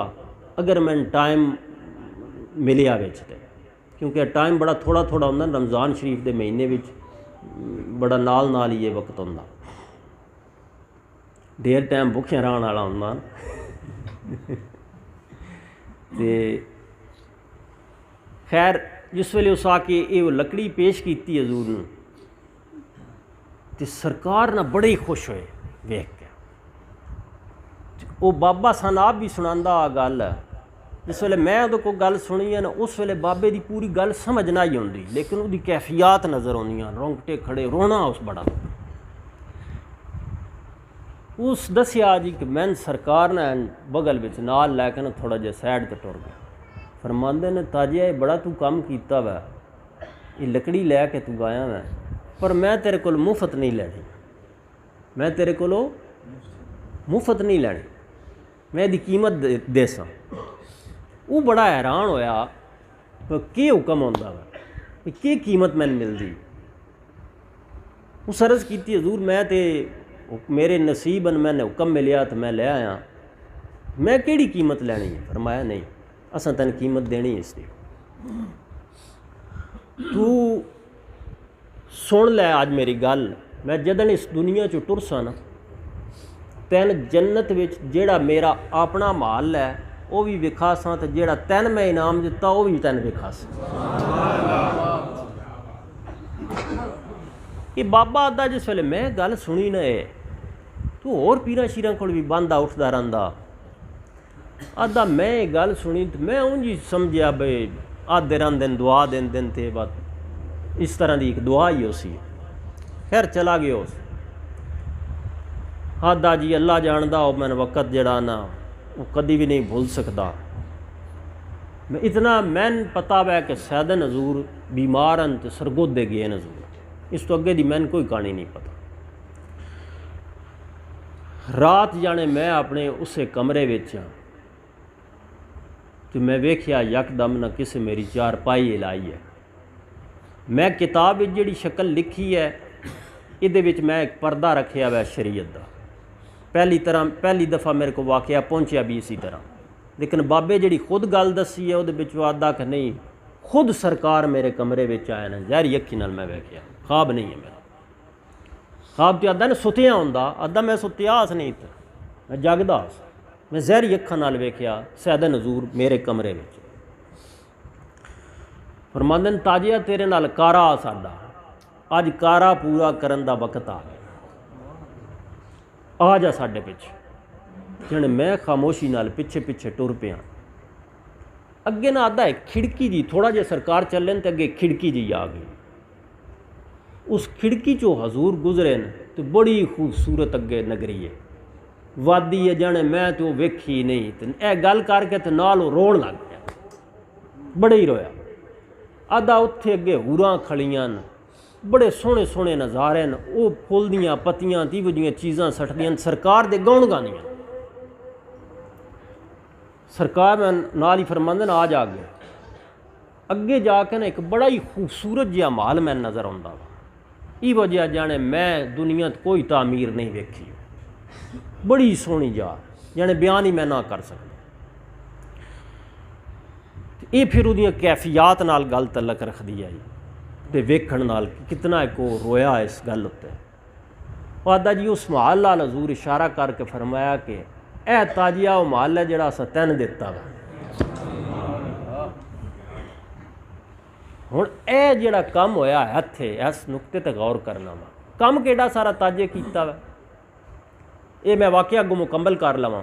अगर मैनूं टाइम मिलिया विच ते, क्योंकि टाइम बड़ा थोड़ा थोड़ा हुंदा। रमज़ान शरीफ के महीने विच बड़ा नाल नाल ही ये वक्त हुंदा, देर टाइम भुखिया रहण वाला हुंदा ते खैर जिस वेले उस आके ये लकड़ी पेश की हजूर नूं ते सरकार ना बड़े ही खुश होए वेख के। वो बाबा सन आप भी सुनांदा आ गल, जिस वेले मैं उहदे कोल गल सुनी है ना उस वेले बाबे की पूरी गल समझ ना ही आउंदी, लेकिन उसकी कैफियत नज़र आउंदियां, रोंगटे खड़े, रोना उस बड़ा। उस दसिया जी कि मैं सरकार ने बगल विच नाल लैके ना थोड़ा जिहा सैड ते टुर गया। फरमांदे ने ताजिया ये बड़ा तू काम कीता वै, ये लकड़ी लैके तू आया वै, पर मैं तेरे कोल मुफ्त नहीं लैनी, मैं तेरे कोलों मुफ्त नहीं लैनी, मैं इसकी कीमत देसां। वो बड़ा हैरान होया कि हुक्म होंदा वै, कि कीमत मैनूं मिलदी। उस अर्ज़ की हजूर मैं ते मेरे नसीबन मैंने हुक्म मिलिया तो मैं ले आया, मैं केड़ी कीमत लैनी है। फरमाया नहीं, असां तैनूं कीमत देनी इसकी, तू सुन लै अज मेरी गल। मैं जदन इस दुनिया चो टुरसा ना तैन जन्नत विच जेड़ा मेरा अपना माल है वो भी विखासां, तो जेड़ा तैन मैं इनाम दिता वो भी तैन विखासां। ये बाबा आदा जिस वेले मैं गल सुनी ना तू होर पीरां शीरां कोल भी बंदा उठदा रहिंदा, आदा मैं ये गल सुनी तो मैं उंज ही समझिया बई आधे रंदे दुआ देंदे ते बस इस तरह की एक दुआ ही उसी। खैर चला गया उस आदा जी अल्लाह जानदा हो मैंने वक़्त जड़ा ना वो कभी भी नहीं भूल सकता। मैं इतना मैन पता वै कि सैदन हजूर बीमार हैं तो सरगोदे गए न हजूर, इस तो अगे दी मैन कोई कहानी नहीं पता। रात जाने मैं अपने उस कमरे विच तो मैं वेख्या यकदम न किसी मेरी चारपाई हिलाई है। मैं किताब विच जिहड़ी शक्ल लिखी है इहदे विच मैं एक पर्दा रखिया वै शरीयत दा। पहली दफ़ा मेरे को वाकया पहुँचा भी इसी तरह, लेकिन बाबे जिहड़ी खुद गल दसी है उहदे विच आदा कि नहीं खुद सरकार मेरे कमरे विच आए न, ज़ाहिरी अखी नाल मैं वेख्या, ख्वाब नहीं है मेरा। ख्वाब तो आदा ने सुतिया हुंदा, आदा मैं सुतिया आस नहीं था, मैं जागदा आस, मैं ज़ाहिरी अखां नाल वेख्या सैदन हजूर मेरे कमरे विच। फरमांदे ने ताजिया तेरे नाल कारा आ साडा, अज कारा पूरा करन दा वक्त आ गया, आ जा साडे पिछे। जने मैं खामोशी नाल पिछे पिछे टुर पिया। अगे ना आदा एक खिड़की जी थोड़ा जिहा सरकार चलन तो अगे खिड़की जी आ गई। उस खिड़की चो हजूर गुजरे न तो बड़ी खूबसूरत अगे नगरी है, वादी है, जाने मैं तो वेखी नहीं। तो यह गल करके तो नाल रोन लग गया, बड़े ही रोया। आदा उत्थे अगे हूरां खड़ियां न, बड़े सोहने सोहने नज़ारे न, वो फुल दियां पत्तियां तीव जियां चीज़ां सटदियां, सरकार दे गौण गानियां। सरकार मैं नाल ही फरमांदे आ जा गया। अगे जाके ना एक बड़ा ही खूबसूरत जिहा महल मैं नज़र आउंदा वा, ई वजह जाने मैं दुनिया तो कोई तामीर नहीं वेखी, बड़ी सोहनी जा, जाने बयान ही मैं ना कर सकता। ये फिर उहदियां कैफियत नाल गल तलक रखदी है ते वेखण नाल कितना एक रोया इस गल उत्ते। आदा जी उस महल नाल हजूर इशारा करके फरमाया कि यह ताजिया वो माल है जिहड़ा असां तैन दिता वा। हुण यह जिहड़ा कम होया है इत्थे इस नुकते ते गौर करना वा। कम केड़ा सारा ताजे कीता वा, ये मैं वाकया अगों मुकम्मल कर लवां।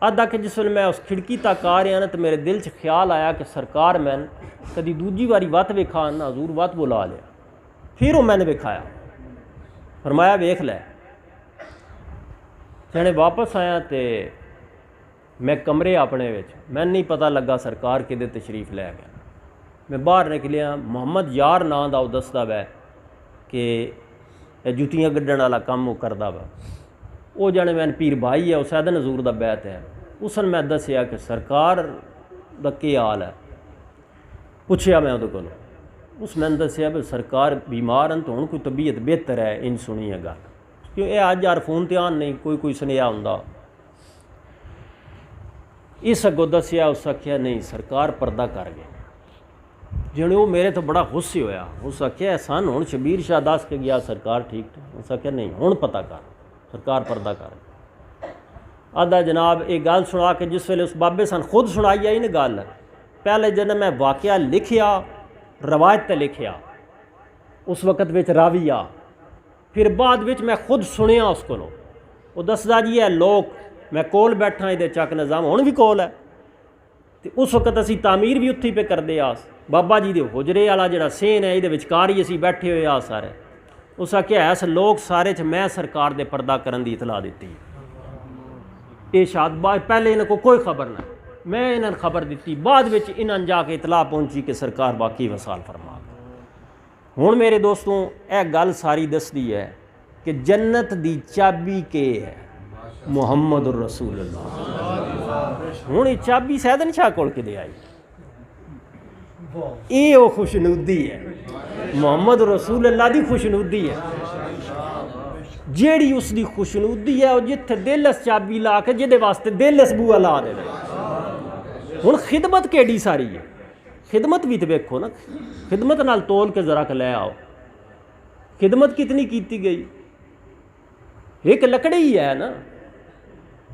अद्धा कि जिस वेले मैं उस खिड़की तक आ रहा ना तो मेरे दिल च ख्याल आया कि सरकार मैं कदी दूजी वारी वत वेखा ना, हजूर वत बुला लिया। फिर वो मैंने वेखाया, फरमाया वेख लै। जने वापस आया तो मैं कमरे अपने विच, मैनूं नहीं पता लगा सरकार किदे तशरीफ लै गया। मैं बाहर निकलिया, मुहम्मद यार नां दा दसदा वै कि जुत्तियां गड्ढण वाला कम वो करदा वा। वो जाने मैन पीर भाई है, उस सैदन हजूर दा बैत है। उसन मैं दसिया कि सरकार दा क्या हाल है, पुछया मैं उहदे कोलों। उस मैंने दसिया भी सरकार बीमार हैं तो हुण कोई तबीयत बेहतर है। इन सुनी है गल, क्यों ये अज यार फोन ध्यान नहीं, कोई सुनेहा हुंदा। इस अगों दसिया, उस आख्या नहीं सरकार पर्दा कर गए। जिन्हें वो मेरे तो बड़ा गुस्से होया। उस आख्या सन हुण शबीर शाह दस के गया सरकार ठीक ठाक। उस आख्या नहीं हुण पता कर, सरकार पर्दा कर गई। आदा जनाब ये गल सुना के जिस वेले उस बाबे सन खुद सुनाई आई ना गल, पहले जब मैं वाकया लिखिया रवायत ते लिखिया उस वक्त विच रावी आ, फिर बाद विच मैं खुद सुनिया उस कोलों। वो दसदा जी है लोग मैं कोल बैठा ये चक निज़ाम हुण भी कोल है। तो उस वक्त असी तामीर भी उत्थे पे करते आस, बाबा जी के हुजरे वाला जिहड़ा सेन है ये विचकार ही असी बैठे हुए आ सारे। उस आख्या ऐस लोग सारे च मैं सरकार दे पर्दा करन दी इतला दी। ये शादबाज पहले इन्हों को कोई खबर ना, मैं इन्होंने खबर दी, बाद विच इन्होंने जाके इतला पहुंची कि सरकार बाकी वसाल फरमा। हुण मेरे दोस्तों यह गल सारी दसदी है कि जन्नत दी चाबी के है मुहम्मद रसूलुल्लाह। हुण ये चाबी सैदन शाह कोल किदे आई, ये वो खुशनुदी है मुहम्मद रसूलुल्लाह दी खुशनुदी है। जेड़ी उसकी खुशनुदी है वो जिथे दिल चाबी ला के जिहदे वास्ते दिल बूआ ला दे। हुण खिदमत केडी सारी है, खिदमत भी तो वेखो ना, खिदमत नाल तोल के जरा लै आओ। खिदमत कितनी की गई, एक लकड़ी ही है ना,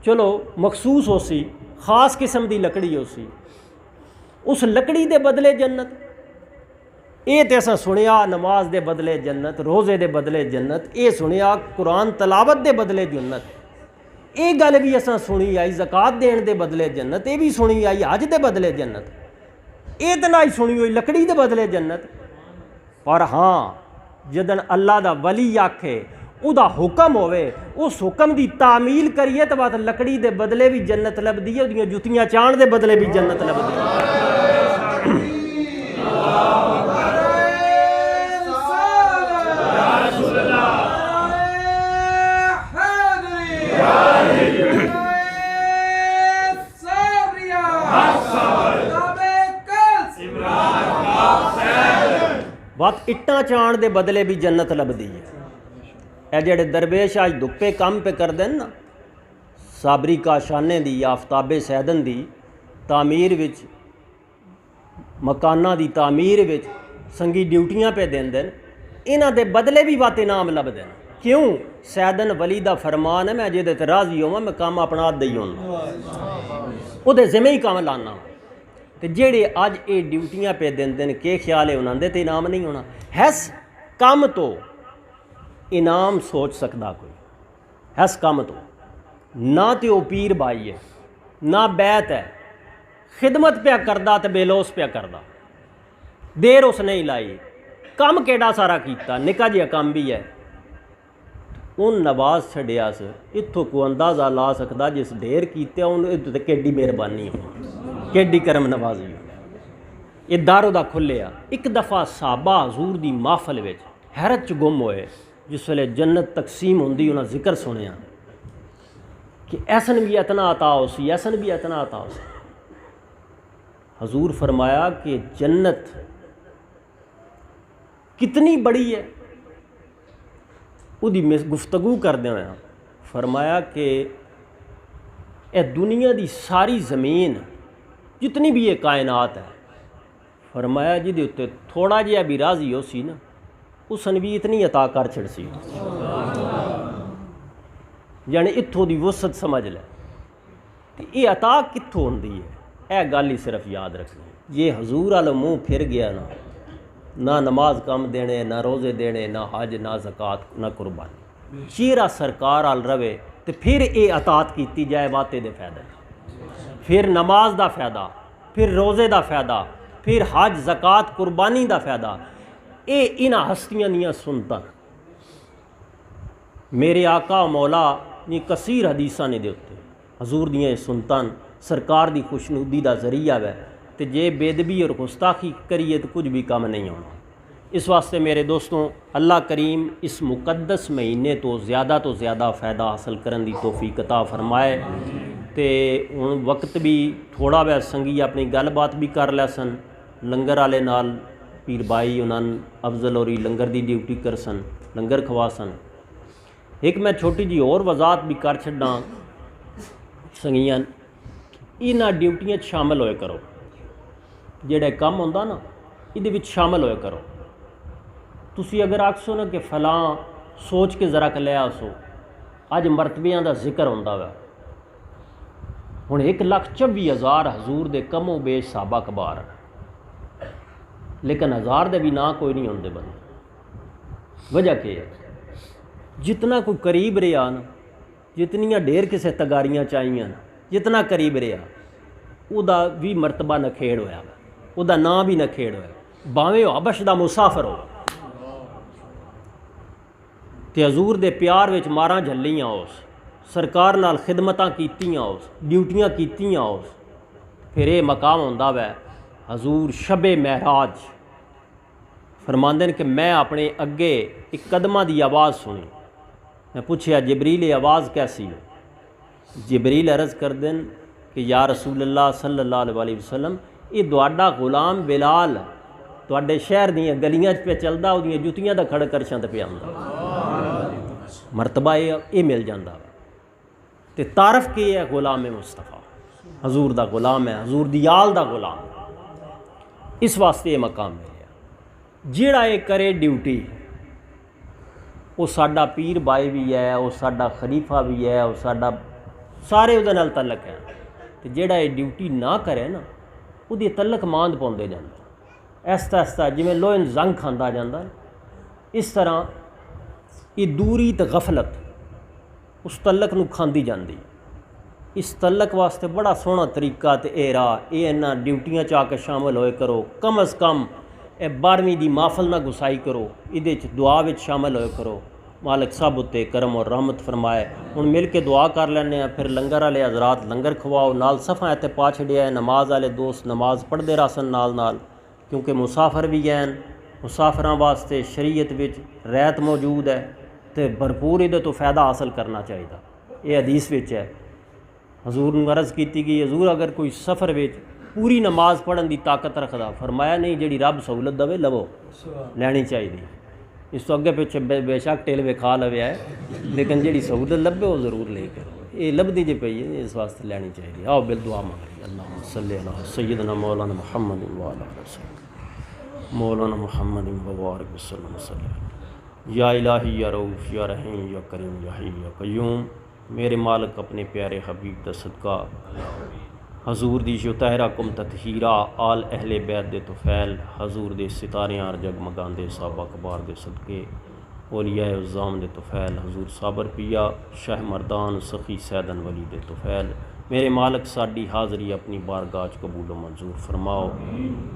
चलो मखसूस हो सी, खास किस्म की लकड़ी हो सी, उस लकड़ी के बदले जन्नत। ये तो असा सुनिया नमाज के बदले जन्नत, रोज़े के बदले जन्नत, ये सुनिया कुरान तलावत के बदले जन्नत। ये गल भी असा सुनी आई ज़कात देने के बदले जन्नत, ये भी सुनी आई हज के बदले जन्नत। ये तो ना ही सुनी हुई लकड़ी के बदले जन्नत। पर हाँ जदन अल्लाह दा वली आखे उदा हुक्म होवे, उस हुक्म की तामील करिए तो बात लकड़ी के बदले भी जन्नत लभदी है, उहदियां जुत्तियां चाण के बदले भी जन्नत लभदी है। बात इट्टां चाण के बदले भी जन्नत लभदी है। ये जेड़े दरवेश अज धुप्पे काम पे करते हैं ना, साबरी काशाने की आफ्ताबे सैदन की तामीर विच, मकाना की तामीर विच संगी ड्यूटियां पे देंदे न, इन्हां दे बदले भी बात इनाम लभदे न। क्यों? सैदन वली दा फरमान है मैं जिहदे ते राज़ी होवां मैं काम अपना अद्धा ही होना, उहदे जिम्मे ही काम लाना। तो जेड़े अज ये ड्यूटियां पे देंदे न, के ख्याल है उन्हां दे ते इनाम नहीं होना? हैस काम तो इनाम सोच सकता कोई, हैस काम तो ना तो पीर भाई है ना बैत है, खिदमत पे करदा तो बेलोस पे करदा, देर उस नहीं लाई, कम केड़ा सारा किया, निका जिहा काम भी है। उन नवाज छड़िया इत्थों को अंदाज़ा ला सकता जिस ढेर किया उन केडी मेहरबानी हो, केडी करम नवाजी हो। ये दारो दा खुलिया। एक दफ़ा साहबा हजूर दी महफल विच हैरत च गुम होए, जिस वेले जन्नत तकसीम होंदी उन्हें जिक्र सुनिया कि ऐसन भी इतना अता हो सी, ऐसन भी इतना अता हो सी। हजूर फरमाया कि जन्नत कितनी बड़ी है। उदी गुफ्तगू करदे होए फरमाया कि ए दुनिया की सारी ज़मीन जितनी भी ये कायनात है, फरमाया जिहदे उत्ते थोड़ा जिहा भी राज़ी हो सी ना, उसन भी इतनी अता कर छड़ सी। यानी इत्थों की वसत समझ लै। तो ये अता कित्थों होंदी है, यह गल ही सिर्फ याद रखनी। जे हजूर वाल मुँह फिर गया ना नमाज कम देने, ना रोज़े देने, ना हज, ना ज़कात, ना कुर्बानी, चेहरा सरकार वाल रवे तो फिर ये अतात की जाए वाते दे फायदे, फिर नमाज का फ़ायदा, फिर रोज़े का फ़ायदा, फिर हज ज़कात कुर्बानी का फ़ायदा, ये इन्हां हस्तियां दियां सुनतन। मेरे आका मौला ने कसीर हदीसां ने दे उत्ते हजूर दियां सुनतन सरकार की खुशनुदी का जरिया वै, तो जे बेदबी और गुस्ताखी करिए तो कुछ भी कम नहीं होना। इस वास्ते मेरे दोस्तों, अल्लाह करीम इस मुकद्दस महीने तो ज़्यादा फ़ायदा हासिल करने की तौफीक अता फरमाए। तो हुण वक्त भी थोड़ा वै संगी अपनी गलबात भी कर लै सन लंगर वाले नाल, पीर बाई उन्होंने अफजल और लंगर की ड्यूटी कर सन, लंगर खवा सन। एक मैं छोटी जी होर वजाहत भी कर छड्डा संगियां, इन्हां ड्यूटियां शामिल होए करो, जेड़ा काम होंदा ना इहदे विच शामिल होए करो। तुसी अगर आखसो ना कि फलां सोच के ज़रा क लै आसो, अज मरतबियां दा जिक्र होंदा वा, हुण 1,24,000 हजूर दे कमो बेश साहबा कबार, लेकिन हज़ार दे भी ना कोई नहीं होंदे बंदे। वजह के है, जितना कोई करीब रहा ना, जितनियां ढेर किसे तगारियां चाहिए ना, जितना करीब रहा उदा भी मरतबा नखेड़ होया, उदा नाम भी नखेड़ होया, भावें हबश दा मुसाफर हो। ते हजूर दे प्यार विच मारां झल्लियां उस सरकार नाल खिदमतां कीतियां उस ड्यूटियां कीतियां उस, फिर ये मकाम होंदा वै हजूर शबे महराज फरमांदे ने कि मैं अपने अगे एक कदमां की आवाज़ सुनी। मैं पूछया जिबरील आवाज़ कैसी है? जिबरील अर्ज़ कर देन कि या रसूलल्लाह सल्लल्लाहु अलैहि वसल्लम, ये तुहाडा गुलाम बिलाल तुहाडे शहर दीयां गलियां पे चलदा, उहदियां जुत्तियां दा खड़ करशां ते पिया आंदा। मरतबा ये मिल जाता। तो तारफ की है गुलाम मुस्तफ़ा, हजूर दा गुलाम है, हजूर दी आल दा गुलाम। इस वास्ते ये मकाम मिले। जिहड़ा ये करे ड्यूटी, वो साडा पीर बाई भी है, वो साडा खलीफा भी है, वो साडा सारे उहदे नाल तलक है। तो जिहड़ा ये ड्यूटी ना करे ना, उहदी तलक मांद पाउंदे जांदा, ऐसा ऐसा जिवें लोहे नूं जंग खांदा जांदा, इस तरह ये दूरी तो गफलत उस तलक नूं खांदी जांदी। इस तलक वास्ते बड़ा सोहना तरीका तो यह रहा, ये इन्हां ड्यूटियां च आके शामिल होए करो। कम अज़ कम 12वीं दी महफल ना गुसाई करो, इहदे च दुआ विच शामिल होए करो। मालिक सब उत्ते करम और रहमत फरमाए। हुण मिल के दुआ कर लैंदे आ, फिर लंगर वाले हज़रात लंगर खवाओ, नाल सफ़ा इत्ते पा छड़िया है, नमाज वाले दोस्त नमाज पढ़ते रहसन नाल नाल, क्योंकि मुसाफिर भी हैं। मुसाफिरां वास्ते शरीयत विच रैत मौजूद है, तो भरपूर इहदे तो फ़ायदा हासिल करना चाहिए। ये हदीस विच है, हजूर नूं अर्ज़ की गई, हजूर अगर कोई सफ़र विच पूरी नमाज पढ़न की ताकत रखदा, फरमाया नहीं जिहड़ी रब सहूलत दवे लवो, लैनी चाहिए। इस तो अगे पिछे बेशक टेल विखा लवे है, लेकिन जिहड़ी सहूलत लभे वो जरूर ले करो। ये लभदी जे पई है, इस वास्ते लैनी चाहिए। आओ बिल दुआ मंगली, अल्लाहुम्मा सल्लि अला सय्यदना मौलाना मुहम्मद व अला रसूल मौलाना मुहम्मद व बारिक वसल्लम। या इलाही या रऊफ़ या रहीम या करीम या हय्य या क़य्यूम, मेरे मालिक अपने प्यारे हबीब दा सदका, हजूर दी शुतहरा कुम ततहीरा, आल अहले बैत दे तुफैल, हजूर दे सितारियां जगमगांदे साहबा कबार दे सदके, औलियाए उज़्ज़ाम दे तुफैल, हजूर साबर पिया शाह मरदान सखी सैदन वली दे तुफैल, मेरे मालिक साडी हाज़री अपनी बारगाह च कबूलो मंजूर फरमाओ,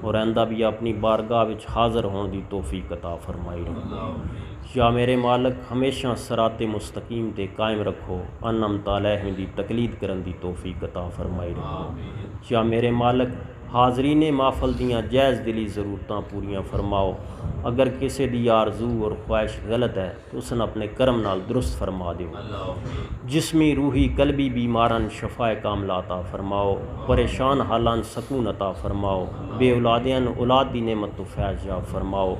और आंदा भी अपनी बारगाह विच हाज़र होने की तौफीक अता फरमाई रखो। या मेरे मालिक हमेशा सराते मुस्तकीम ते कायम रखो, अनम तालैहिं दी तकलीद करन दी तौफीक अता फरमाई रखो। या मेरे मालिक हाज़रीने महफल दियां जायज़ दिली ज़रूरतां पूरियां फरमाओ। अगर किसी दी आरजू और ख्वाहिश गलत है तो उसने अपने करम नाल दुरुस्त फरमा दो। जिस्मी रूही कल्बी बीमारन शफाए कामला अता फरमाओ, परेशान हालान सकून अता फरमाओ, बे औलादियन औलाद दी नेमत तो फैज़ याब फरमाओ,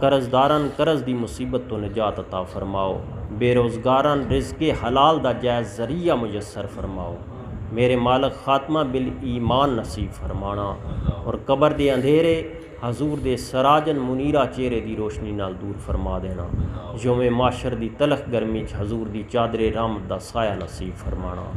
कर्जदारन कर्ज दी मुसीबत तो निजात अता फरमाओ, बेरोज़गारन रिज़्क़े हलाल दा जायज़ ज़रिया मुयस्सर फरमाओ। मेरे मालिक खात्मा बिल ईमान नसीब फरमाना, और कबर दे अंधेरे हजूर दे सराजन मुनीरा चेहरे दी रोशनी नाल दूर फरमा देना। योमे माशर दी तलख गर्मी च हजूर दी चादरे रहमत दा साया नसीब फरमाना।